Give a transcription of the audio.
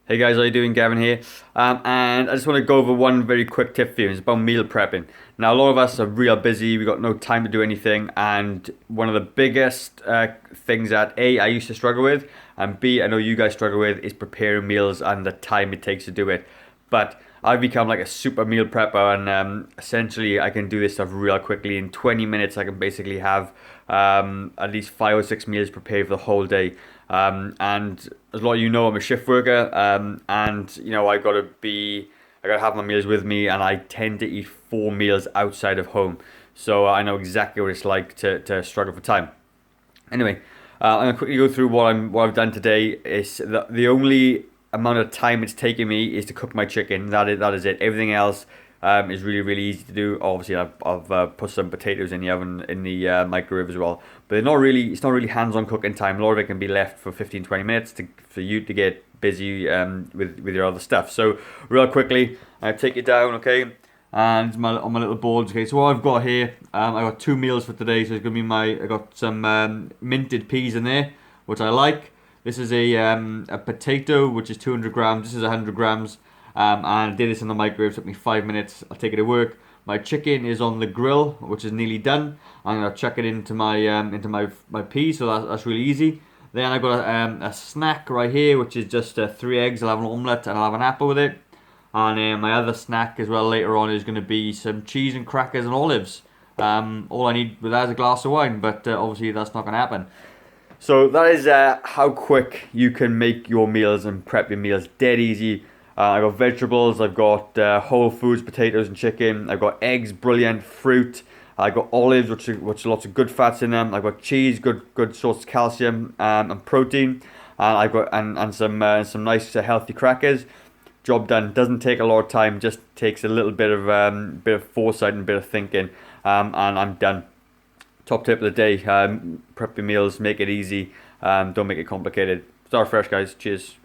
Hey guys, how you doing? Gavin here. And I just want to go over one very quick tip for you. It's about meal prepping. Now, a lot of us are real busy. We got no time to do anything. And one of the biggest things that A, I used to struggle with, and B, I know you guys struggle with, is preparing meals and the time it takes to do it. But I've become like a super meal prepper, and essentially I can do this stuff real quickly. In 20 minutes, I can basically have at least 5 or 6 meals prepared for the whole day. And as a lot of you know, I'm a shift worker, and I gotta have my meals with me, and I tend to eat 4 meals outside of home. So I know exactly what it's like to struggle for time. Anyway, I'm gonna quickly go through what I've done today. Is the only amount of time it's taken me is to cook my chicken. That is it. Everything else is really easy to do. Obviously, I've put some potatoes in the oven in the microwave as well. But it's not really hands-on cooking time. A lot of it can be left for 15-20 minutes for you to get busy with your other stuff. So real quickly, I take it down, okay. And on my little boards. Okay, so what I've got here, I got 2 meals for today. So it's gonna be I got some minted peas in there, which I like. This is a potato, which is 200 grams. This is 100 grams. And I did this in the microwave. Took me 5 minutes. I'll take it to work. My chicken is on the grill, which is nearly done. I'm gonna chuck it into my peas, so that's really easy. Then I've got a snack right here, which is just 3 eggs. I'll have an omelette and I'll have an apple with it. And my other snack as well later on is going to be some cheese and crackers and olives. All I need with that is a glass of wine, but obviously that's not going to happen. So that is how quick you can make your meals and prep your meals. Dead easy. I've got vegetables, I've got whole foods, potatoes and chicken. I've got eggs, brilliant, fruit. I've got olives, which are lots of good fats in them. I've got cheese, good source of calcium and protein. I've got and some nice healthy crackers. Job done. Doesn't take a lot of time. Just takes a little bit of foresight and a bit of thinking, and I'm done. Top tip of the day: prep your meals, make it easy. Don't make it complicated. Start fresh, guys. Cheers.